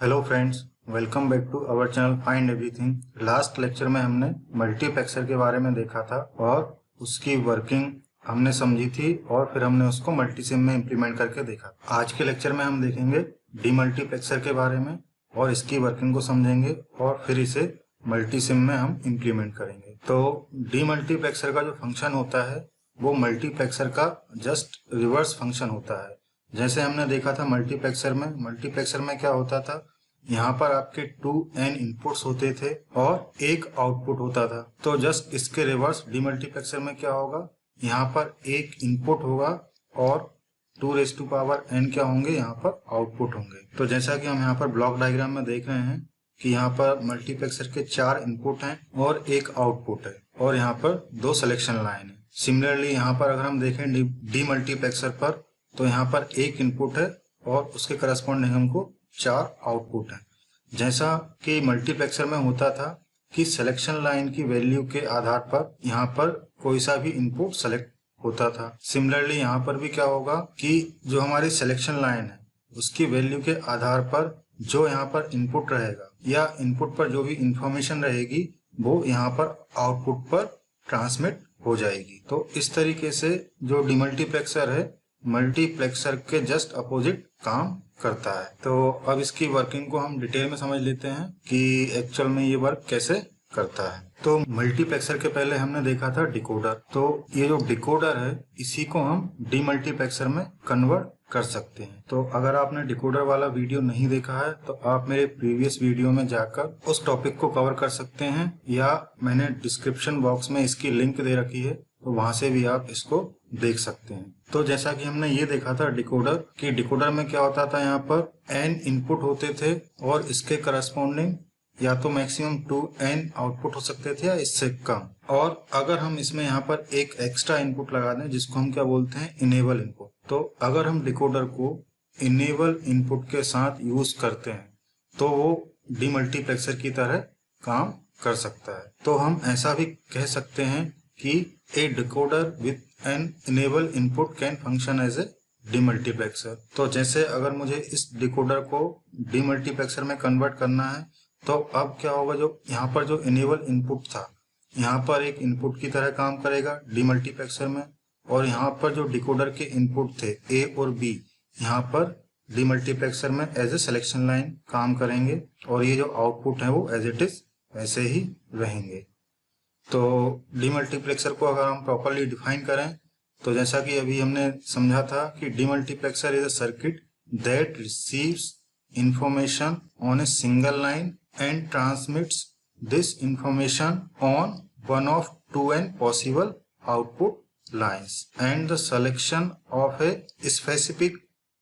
Hello friends, welcome back to our channel find everything. Last lecture में हमने multiplexer के बारे में देखा था और उसकी वर्किंग हमने समझी थी और फिर हमने उसको मल्टीसिम में इम्प्लीमेंट करके देखा। आज के लेक्चर में हम देखेंगे डीमल्टीप्लेक्सर के बारे में और इसकी वर्किंग को समझेंगे और फिर इसे मल्टीसिम में हम इम्प्लीमेंट करेंगे। तो डीमल्टीप्लेक्सर का जो फंक्शन होता है वो मल्टीप्लेक्सर का जस्ट रिवर्स फंक्शन होता है। जैसे हमने देखा था मल्टीप्लेक्सर में क्या होता था, यहाँ पर आपके 2n इनपुट्स होते थे और एक आउटपुट होता था। तो जस्ट इसके रिवर्स डीमल्टीप्लेक्सर में क्या होगा, यहाँ पर एक इनपुट होगा और 2n क्या होंगे, यहाँ पर आउटपुट होंगे। तो जैसा कि हम यहाँ पर ब्लॉक डायग्राम में देख रहे हैं कि यहाँ पर मल्टीप्लेक्सर के 4 इनपुट हैं और एक आउटपुट है और यहाँ पर 2 सिलेक्शन लाइन है। सिमिलरली यहाँ पर अगर हम देखें डीमल्टीप्लेक्सर पर, तो यहाँ पर एक इनपुट है और उसके करस्पॉन्डिंग हमको 4 आउटपुट है। जैसा कि मल्टीप्लेक्सर में होता था कि सिलेक्शन लाइन की वैल्यू के आधार पर यहाँ पर कोई सा भी इनपुट सेलेक्ट होता था। सिमिलरली यहाँ पर भी क्या होगा कि जो हमारी सिलेक्शन लाइन है उसकी वैल्यू के आधार पर जो यहाँ पर इनपुट रहेगा या इनपुट पर जो भी इंफॉर्मेशन रहेगी वो यहाँ पर आउटपुट पर ट्रांसमिट हो जाएगी। तो इस तरीके से जो डीमल्टीप्लेक्सर है मल्टीप्लेक्सर के जस्ट अपोजिट काम करता है। तो अब इसकी वर्किंग को हम डिटेल में समझ लेते हैं कि एक्चुअल में ये वर्क कैसे करता है। तो मल्टीप्लेक्सर के पहले हमने देखा था डिकोडर। तो ये जो डिकोडर है इसी को हम डीमल्टीप्लेक्सर में कन्वर्ट कर सकते हैं। तो अगर आपने डिकोडर वाला वीडियो नहीं देखा है तो आप मेरे प्रीवियस वीडियो में जाकर उस टॉपिक को कवर कर सकते हैं या मैंने डिस्क्रिप्शन बॉक्स में इसकी लिंक दे रखी है, तो वहां से भी आप इसको देख सकते हैं। तो जैसा कि हमने ये देखा था डिकोडर कि डिकोडर में क्या होता था, यहाँ पर n इनपुट होते थे और इसके करस्पॉन्डिंग या तो मैक्सिमम 2n आउटपुट हो सकते थे या इससे कम। और अगर हम इसमें यहाँ पर एक एक्स्ट्रा इनपुट लगा दें जिसको हम क्या बोलते हैं, इनेबल इनपुट। तो अगर हम डिकोडर को इनेबल इनपुट के साथ यूज करते हैं तो वो डीमल्टीप्लेक्सर की तरह काम कर सकता है। तो हम ऐसा भी कह सकते हैं कि a decoder with an enable input can function as a demultiplexer. तो जैसे अगर मुझे इस डिकोडर को डीमल्टीप्लेक्सर में कन्वर्ट करना है तो अब क्या होगा, जो यहाँ पर जो इनेबल इनपुट था यहाँ पर एक इनपुट की तरह काम करेगा डीमल्टीप्लेक्सर में, और यहाँ पर जो डिकोडर के इनपुट थे ए और बी यहाँ पर डीमल्टीप्लेक्सर में एज ए सिलेक्शन लाइन काम करेंगे और ये जो आउटपुट है वो एज इट इज वैसे ही रहेंगे। तो डीमल्टीप्लेक्सर को अगर हम प्रॉपरली डिफाइन करें तो जैसा कि अभी हमने समझा था कि demultiplexer is a circuit that receives information on a single line and transmits this information on one of 2n possible output lines and the selection of a specific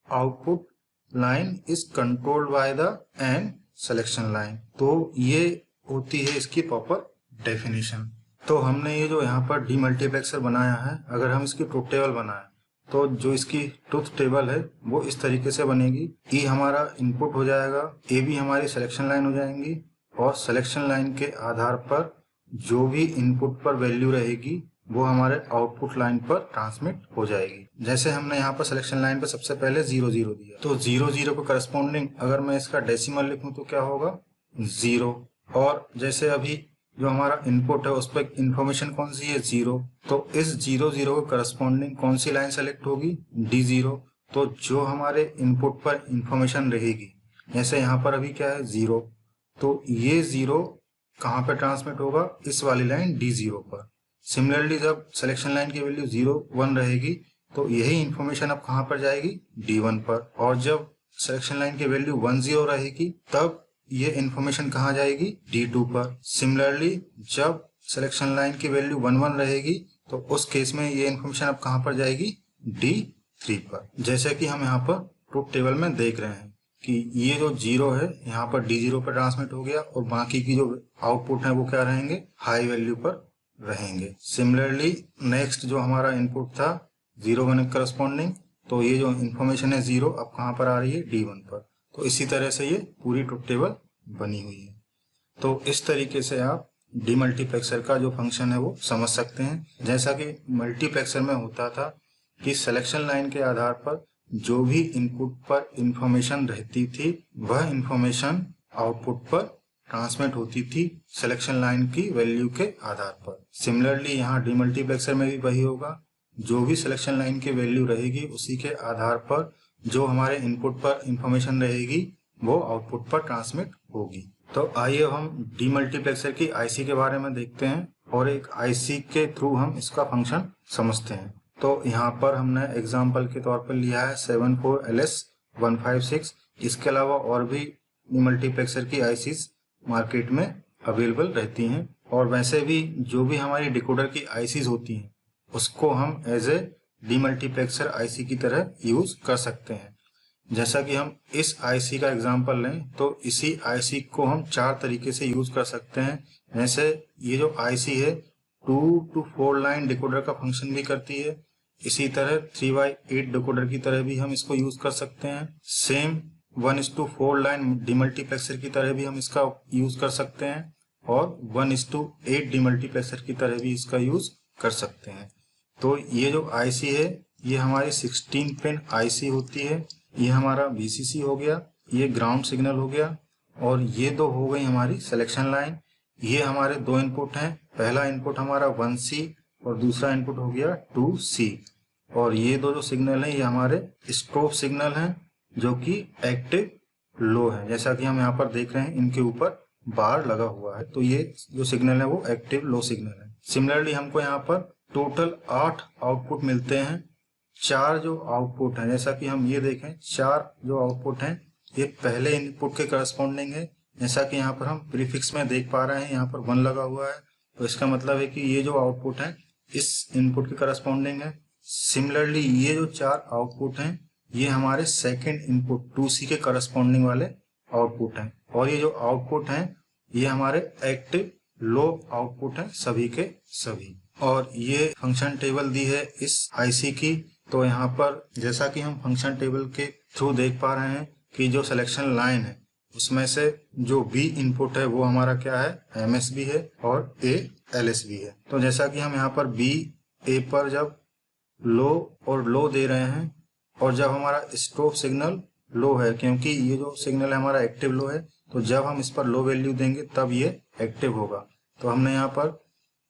output line is controlled by the n selection line। तो ये होती है इसकी proper definition. तो हमने ये जो यहाँ पर डीमल्टीप्लेक्सर बनाया है, अगर हम इसकी ट्रुथ टेबल बनाए तो जो इसकी ट्रुथ टेबल है वो इस तरीके से बनेगी। ई हमारा इनपुट हो जाएगा, ए भी हमारी सिलेक्शन लाइन हो जाएंगी और सिलेक्शन लाइन के आधार पर जो भी इनपुट पर वैल्यू रहेगी वो हमारे आउटपुट लाइन पर ट्रांसमिट हो जाएगी। जैसे हमने यहाँ पर सिलेक्शन लाइन पर सबसे पहले 0 0 दिया, तो 0 0 को करस्पॉन्डिंग अगर मैं इसका डेसिमल लिखूं तो क्या होगा 0। और जैसे अभी जो हमारा इनपुट है उस पर इंफॉर्मेशन कौन सी है 0, तो इस 0 0 को करस्पॉन्डिंग कौन सी लाइन सेलेक्ट होगी D0। तो जो हमारे इनपुट पर इंफॉर्मेशन रहेगी, जैसे यहाँ पर अभी क्या है 0, तो ये 0 कहाँ पे ट्रांसमिट होगा, इस वाली लाइन D0 पर। सिमिलरली जब सिलेक्शन लाइन की वैल्यू 0 1 रहेगी तो यही इंफॉर्मेशन अब कहां पर जाएगी D1 पर, और जब सिलेक्शन लाइन की वैल्यू 1 0 रहेगी तब ये इंफॉर्मेशन कहां जाएगी D2 पर। सिमिलरली जब सिलेक्शन लाइन की वैल्यू 1 1 रहेगी तो उस केस में ये इंफॉर्मेशन अब कहां पर जाएगी D3 पर। जैसे कि हम यहाँ पर ट्रुथ टेबल में देख रहे हैं कि ये जो 0 है यहाँ पर D0 पर ट्रांसमिट हो गया और बाकी की जो आउटपुट है वो क्या रहेंगे, हाई वैल्यू पर रहेंगे। सिमिलरली नेक्स्ट जो हमारा इनपुट था 0 1 करस्पॉन्डिंग, तो ये जो इंफॉर्मेशन है 0 अब कहां पर आ रही है D1 पर। तो इसी तरह से ये पूरी ट्रुथ टेबल बनी हुई है। तो इस तरीके से आप डीमल्टीप्लेक्सर का जो फंक्शन है वो समझ सकते हैं। जैसा कि मल्टीप्लेक्सर में होता था कि सिलेक्शन लाइन के आधार पर जो भी इनपुट पर इंफॉर्मेशन रहती थी वह इंफॉर्मेशन आउटपुट पर ट्रांसमिट होती थी सिलेक्शन लाइन की वैल्यू के आधार पर। सिमिलरली यहाँ डीमल्टीप्लेक्सर में भी वही होगा, जो भी सिलेक्शन लाइन की वैल्यू रहेगी उसी के आधार पर जो हमारे इनपुट पर इंफॉर्मेशन रहेगी वो आउटपुट पर ट्रांसमिट होगी। तो आइए हम डीमल्टीप्लेक्सर की आईसी के बारे में देखते हैं और एक आईसी के थ्रू हम इसका फंक्शन समझते हैं। तो यहाँ पर हमने एग्जाम्पल के तौर पर लिया है 74LS156। इसके अलावा और भी डीमल्टीप्लेक्सर की आईसीज मार्केट में अवेलेबल रहती हैं, और वैसे भी जो भी हमारी डिकोडर की आईसीज होती हैं उसको हम एज ए डीमल्टीप्लेक्सर आईसी की तरह यूज कर सकते हैं। जैसा कि हम इस आईसी का एग्जांपल लें तो इसी आईसी को हम 4 तरीके से यूज कर सकते हैं। जैसे ये जो आईसी है 2 to 4 लाइन डिकोडर का फंक्शन भी करती है, इसी तरह 3x8 डिकोडर की तरह भी हम इसको यूज कर सकते हैं। सेम 1:4 लाइन डीमल्टीप्लेक्सर की तरह भी हम इसका यूज कर सकते हैं, और 1:8 डीमल्टीप्लेक्सर की तरह भी इसका यूज कर सकते हैं। तो ये जो आईसी है ये हमारी 16 पिन आईसी होती है। ये हमारा वीसीसी हो गया, ये ग्राउंड सिग्नल हो गया, और ये दो हो गई हमारी सिलेक्शन लाइन। ये हमारे 2 इनपुट हैं, पहला इनपुट हमारा 1C और दूसरा इनपुट हो गया 2C। और ये दो जो सिग्नल हैं ये हमारे स्ट्रोब सिग्नल हैं जो कि एक्टिव लो है। जैसा कि हम यहाँ पर देख रहे हैं इनके ऊपर बार लगा हुआ है, तो ये जो सिग्नल है वो एक्टिव लो सिग्नल है। सिमिलरली हमको यहाँ पर टोटल 8 आउटपुट मिलते हैं। 4 जो आउटपुट हैं, जैसा कि हम ये देखें 4 जो आउटपुट हैं ये पहले इनपुट के करस्पॉन्डिंग है। जैसा कि यहाँ पर हम प्रीफिक्स में देख पा रहे हैं यहाँ पर 1 लगा हुआ है, तो इसका मतलब है कि ये जो आउटपुट है इस इनपुट के करस्पॉन्डिंग है। सिमिलरली ये जो 4 आउटपुट हैं ये हमारे सेकंड इनपुट 2C के करस्पॉन्डिंग वाले आउटपुट हैं, और ये जो आउटपुट हैं ये हमारे एक्टिव लो आउटपुट हैं सभी के सभी। और ये फंक्शन टेबल दी है इस आईसी की। तो यहाँ पर जैसा कि हम फंक्शन टेबल के थ्रू देख पा रहे हैं कि जो सिलेक्शन लाइन है उसमें से जो बी इनपुट है वो हमारा क्या है, एमएसबी है, और ए एलएसबी है। तो जैसा कि हम यहाँ पर बी ए पर जब लो और लो दे रहे हैं, और जब हमारा स्ट्रोब सिग्नल लो है, क्योंकि ये जो सिग्नल है हमारा एक्टिव लो है, तो जब हम इस पर लो वैल्यू देंगे तब ये एक्टिव होगा। तो हमने यहाँ पर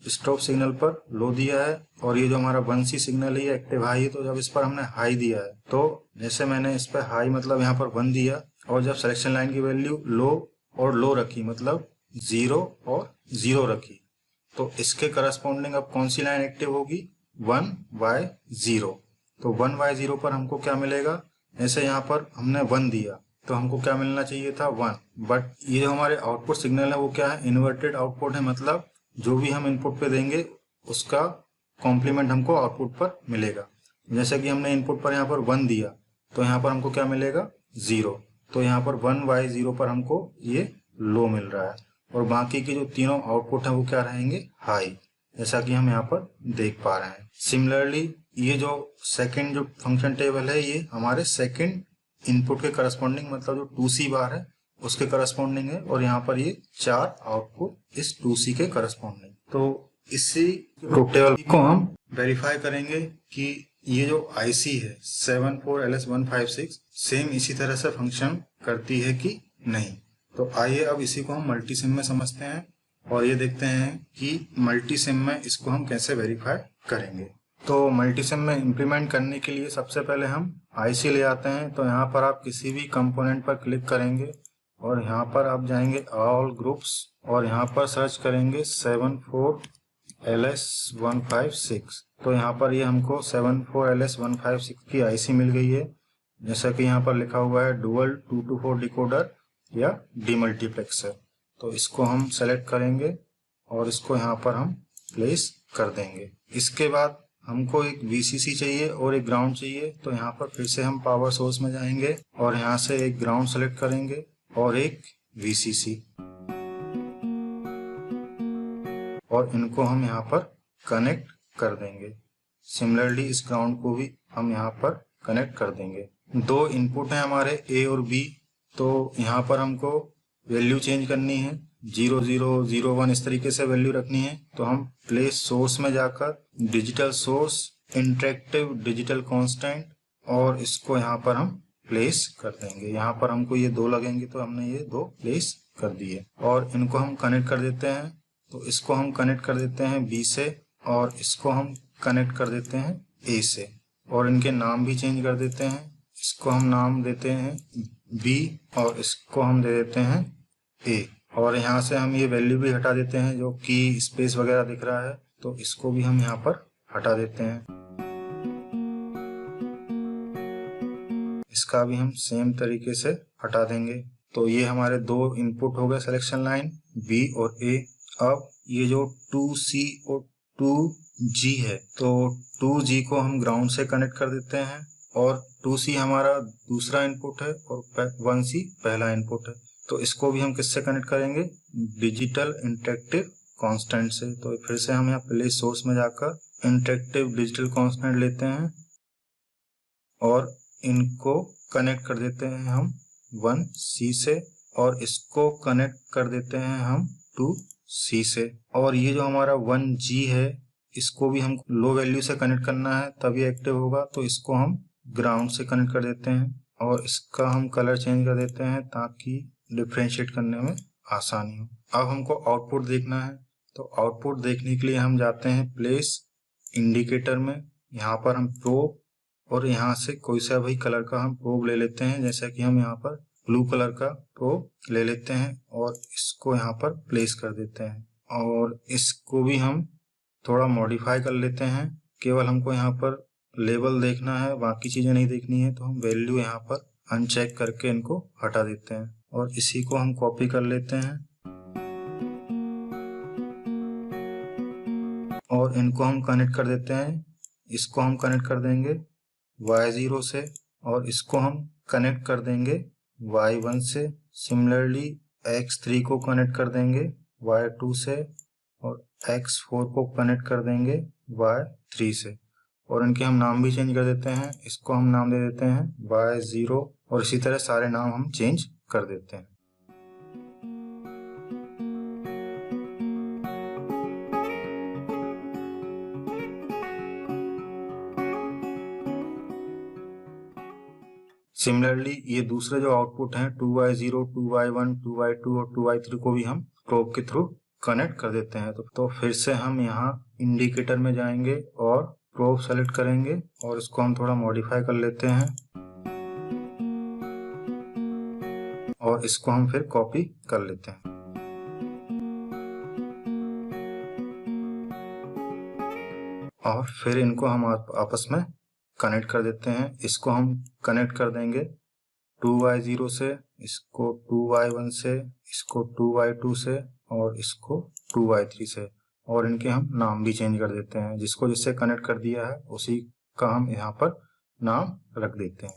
स्ट्रोब सिग्नल पर लो दिया है, और ये जो हमारा 1C सिग्नल है ये एक्टिव हाई है, तो जब इस पर हमने हाई दिया है, तो जैसे मैंने इस पर हाई मतलब यहाँ पर 1 दिया, और जब सिलेक्शन लाइन की वैल्यू लो और लो रखी मतलब 0 और 0 रखी, तो इसके करस्पॉन्डिंग अब कौन सी लाइन एक्टिव होगी, 1/0। तो 1/0 पर हमको क्या मिलेगा, जैसे यहाँ पर हमने 1 दिया तो हमको क्या मिलना चाहिए था 1, बट ये जो हमारे आउटपुट सिग्नल है वो क्या है, इन्वर्टेड आउटपुट है, मतलब जो भी हम इनपुट पे देंगे उसका कॉम्प्लीमेंट हमको आउटपुट पर मिलेगा। जैसे कि हमने इनपुट पर यहाँ पर 1 दिया तो यहाँ पर हमको क्या मिलेगा 0, तो यहाँ पर 1/0 पर हमको ये लो मिल रहा है, और बाकी के जो तीनों आउटपुट है वो क्या रहेंगे, हाई, जैसा कि हम यहाँ पर देख पा रहे हैं। सिमिलरली ये जो सेकंड जो फंक्शन टेबल है ये हमारे सेकंड इनपुट के करस्पॉन्डिंग मतलब जो 2C बार है उसके करस्पॉन्डिंग है, और यहाँ पर ये 4 आउटपुट इस 2C के करस्पॉन्डिंग। तो इसी ट्रुथ टेबल को हम वेरीफाई करेंगे कि ये जो आईसी है 74LS156 सेम इसी तरह से फंक्शन करती है कि नहीं। तो आइए अब इसी को हम मल्टीसिम में समझते हैं, और ये देखते हैं कि मल्टीसिम में इसको हम कैसे वेरीफाई करेंगे। तो मल्टीसिम में इम्प्लीमेंट करने के लिए सबसे पहले हम आईसी ले आते हैं। तो यहाँ पर आप किसी भी कंपोनेंट पर क्लिक करेंगे, और यहाँ पर आप जाएंगे ऑल ग्रुप्स, और यहाँ पर सर्च करेंगे 74LS156। तो यहाँ पर ये हमको 74LS156 की आईसी मिल गई है, जैसा कि यहाँ पर लिखा हुआ है डुअल 2 to 4 डिकोडर या डीमल्टीप्लेक्सर। तो इसको हम सेलेक्ट करेंगे और इसको यहाँ पर हम प्लेस कर देंगे। इसके बाद हमको एक VCC चाहिए और एक ग्राउंड चाहिए, तो यहाँ पर फिर से हम पावर सोर्स में जाएंगे और यहाँ से एक ग्राउंड सेलेक्ट करेंगे और एक VCC, और इनको हम यहाँ पर कनेक्ट कर देंगे। सिमिलरली इस ग्राउंड को भी हम यहाँ पर कनेक्ट कर देंगे। 2 इनपुट हैं हमारे A और B, तो यहाँ पर हमको वैल्यू चेंज करनी है, 0 0 0 1 इस तरीके से वैल्यू रखनी है। तो हम प्लेस सोर्स में जाकर digital source, interactive digital constant और इसको यहाँ पर हम प्लेस कर देंगे। यहाँ पर हमको ये 2 लगेंगे तो हमने ये 2 प्लेस कर दिए और इनको हम कनेक्ट कर देते हैं। तो इसको हम कनेक्ट कर देते हैं B से और इसको हम कनेक्ट कर देते हैं A से और इनके नाम भी चेंज कर देते हैं। इसको हम नाम देते हैं B और इसको हम दे देते हैं A और यहाँ से हम ये वैल्यू भी हटा देते हैं जो कि स्पेस वगैरह दिख रहा है, तो इसको भी हम यहाँ पर हटा देते हैं। इसका भी हम सेम तरीके से हटा देंगे। तो ये हमारे 2 इनपुट हो गए सिलेक्शन लाइन B और A। अब ये जो 2C और 2G है तो 2G को हम ग्राउंड से कनेक्ट कर देते हैं और 2C हमारा दूसरा इनपुट है और 1C पहला इनपुट है। तो इसको भी हम किससे कनेक्ट करेंगे? डिजिटल इंटरेक्टिव कांस्टेंट से। तो फिर से हम यहाँ प्लेस सोर्स में जाकर इंटरेक्टिव डिजिटल कांस्टेंट लेते हैं और इनको कनेक्ट कर देते हैं हम 1C से और इसको कनेक्ट कर देते हैं हम 2C से। और ये जो हमारा 1G है इसको भी हम लो वैल्यू से कनेक्ट करना है तभी एक्टिव होगा, तो इसको हम ग्राउंड से कनेक्ट कर देते हैं और इसका हम कलर चेंज कर देते हैं ताकि डिफ्रेंशिएट करने में आसानी हो। अब हमको आउटपुट देखना है, तो आउटपुट देखने के लिए हम जाते हैं प्लेस इंडिकेटर में। यहाँ पर हम प्रोब और यहाँ से कोई सा भी कलर का हम प्रोब ले लेते हैं, जैसा कि हम यहाँ पर ब्लू कलर का प्रोब ले लेते हैं और इसको यहाँ पर प्लेस कर देते हैं और इसको भी हम थोड़ा मॉडिफाई कर लेते हैं। केवल हमको यहाँ पर लेबल देखना है, बाकी चीजें नहीं देखनी है, तो हम वैल्यू यहाँ पर अनचेक करके इनको हटा देते हैं और इसी को हम कॉपी कर लेते हैं और इनको हम कनेक्ट कर देते हैं। इसको हम कनेक्ट कर देंगे Y0 से और इसको हम कनेक्ट कर देंगे Y1 से। सिमिलरली X3 को कनेक्ट कर देंगे Y2 से और X4 को कनेक्ट कर देंगे Y3 से और इनके हम नाम भी चेंज कर देते हैं। इसको हम नाम दे देते हैं Y0 और इसी तरह सारे नाम हम चेंज कर देते हैं। सिमिलरली ये दूसरे जो आउटपुट हैं 2Y0, 2Y1, 2Y2 और 2Y3 को भी हम प्रोब के थ्रू कनेक्ट कर देते हैं। तो फिर से हम यहाँ इंडिकेटर में जाएंगे और प्रोब सेलेक्ट करेंगे और इसको हम थोड़ा मॉडिफाई कर लेते हैं और इसको हम फिर कॉपी कर लेते हैं। और फिर इनको हम आपस में कनेक्ट कर देते हैं। इसको हम कनेक्ट कर देंगे 2Y0 से, इसको 2Y1 से, इसको 2Y2 से और इसको 2Y3 से और इनके हम नाम भी चेंज कर देते हैं। जिसको जिससे कनेक्ट कर दिया है उसी का हम यहाँ पर नाम रख देते हैं।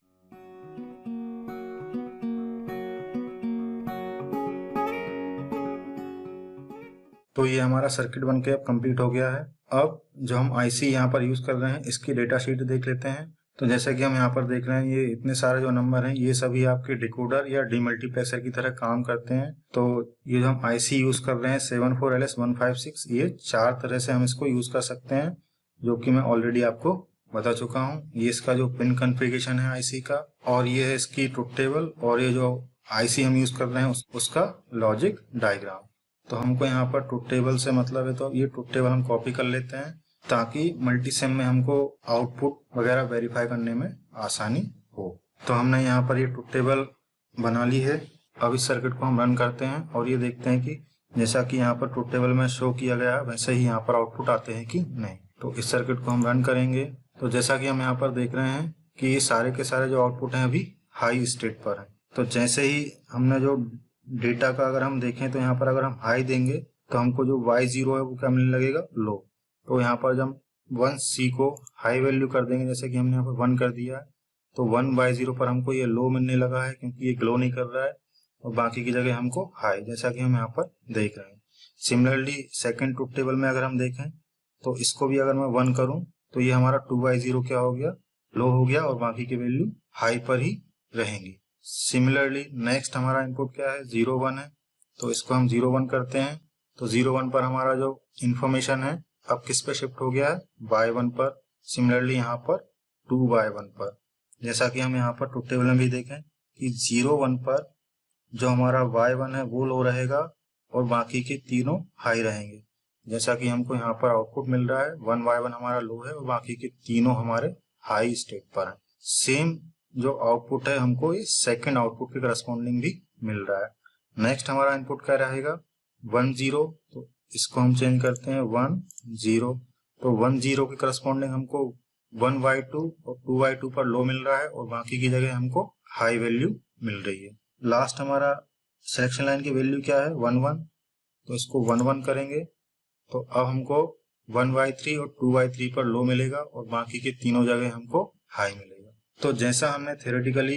तो ये हमारा सर्किट बनके अब कंप्लीट हो गया है। अब जो हम आईसी यहाँ पर यूज कर रहे हैं इसकी डेटा शीट देख लेते हैं। तो जैसे कि हम यहाँ पर देख रहे हैं ये इतने सारे जो नंबर हैं ये सभी आपके डिकोडर या डीमल्टीप्लेक्सर की तरह काम करते हैं। तो ये जो हम आईसी यूज कर रहे हैं 74LS156, ये 4 तरह से हम इसको यूज कर सकते हैं, जो कि मैं ऑलरेडी आपको बता चुका हूँ। ये इसका जो पिन कॉन्फ़िगरेशन है आईसी का, और ये है इसकी ट्रुथ टेबल, और ये जो आईसी हम यूज कर रहे हैं उसका लॉजिक डायग्राम। तो हमको यहाँ पर ट्रुथ टेबल से मतलब है, तो ये ट्रुथ टेबल हम कॉपी कर लेते हैं ताकि मल्टीसिम में हमको आउटपुट वगैरह वेरीफाई करने में आसानी हो। तो हमने यहाँ पर ये ट्रुथ टेबल बना ली है। अब इस सर्किट को हम रन करते हैं और ये देखते हैं कि जैसा कि यहाँ पर ट्रुथ टेबल में शो किया गया है वैसे ही यहाँ पर आउटपुट आते हैं कि नहीं। तो इस सर्किट को हम रन करेंगे। तो जैसा कि हम यहाँ पर देख रहे हैं कि ये सारे के सारे जो आउटपुट हैं अभी हाई स्टेट पर है। तो जैसे ही हमने जो डेटा का अगर हम देखें तो यहाँ पर अगर हम हाई देंगे तो हमको जो Y0 है वो क्या मिलने लगेगा, लो। तो यहाँ पर जब 1C को हाई वैल्यू कर देंगे, जैसे कि हमने यहाँ पर 1 कर दिया है, तो 1/0 पर हमको ये लो मिलने लगा है क्योंकि ये ग्लो नहीं कर रहा है, और बाकी की जगह हमको हाई, जैसा कि हम यहाँ पर देख रहे हैं। सिमिलरली सेकेंड ट्रुथ टेबल में अगर हम देखें तो इसको भी अगर मैं 1 करूं तो ये हमारा 2/0 क्या हो गया, लो हो गया, और बाकी की वैल्यू हाई पर ही रहेंगी। सिमिलरली नेक्स्ट हमारा इनपुट क्या है, 0-1 है, तो इसको हम 0-1 करते हैं। तो 0-1 पर हमारा जो इंफॉर्मेशन है अब किस पे शिफ्ट हो गया है, Y1 पर। सिमिलरली यहाँ पर 2/1 पर, जैसा कि हम यहाँ पर ट्रुथ टेबल में भी देखें कि 0 1 पर जो हमारा y1 है वो लो रहेगा और बाकी के तीनों हाई रहेंगे। जैसा कि हमको यहाँ पर आउटपुट मिल रहा है 1 y1 हमारा लो है और बाकी के तीनों हमारे हाई स्टेट पर है। सेम जो आउटपुट है हमको ये सेकंड आउटपुट के करस्पॉन्डिंग भी मिल रहा है। नेक्स्ट हमारा इनपुट क्या रहेगा 1 0, तो इसको हम चेंज करते हैं 1 0। तो 1 0 के करस्पॉन्डिंग हमको 1 y2 और 2 y2 पर लो मिल रहा है और बाकी की जगह हमको हाई वैल्यू मिल रही है। लास्ट हमारा सिलेक्शन लाइन की वैल्यू क्या है 1 1, तो इसको 1 1 करेंगे तो अब हमको 1 y3 और 2 y3 पर लो मिलेगा और बाकी के तीनों जगह हमको हाई मिलेगा। तो जैसा हमने थ्योरेटिकली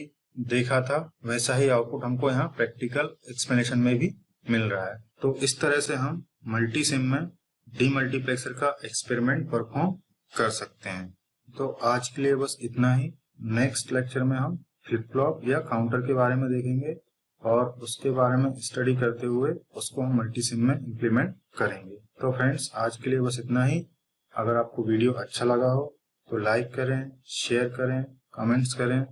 देखा था वैसा ही आउटपुट हमको यहाँ प्रैक्टिकल एक्सप्लेनेशन में भी मिल रहा है। तो इस तरह से हम मल्टी सिम में डीमल्टीप्लेक्सर का एक्सपेरिमेंट परफॉर्म कर सकते हैं। तो आज के लिए बस इतना ही। नेक्स्ट लेक्चर में हम फ्लिप फ्लॉप या काउंटर के बारे में देखेंगे और उसके बारे में स्टडी करते हुए उसको हम मल्टी सिम में इम्प्लीमेंट करेंगे। तो फ्रेंड्स आज के लिए बस इतना ही। अगर आपको वीडियो अच्छा लगा हो तो लाइक करें, शेयर करें, कमेंट्स करें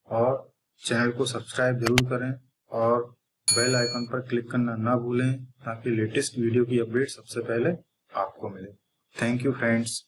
और चैनल को सब्सक्राइब जरूर करें और बेल आइकन पर क्लिक करना ना भूलें ताकि लेटेस्ट वीडियो की अपडेट सबसे पहले आपको मिले। Thank you friends.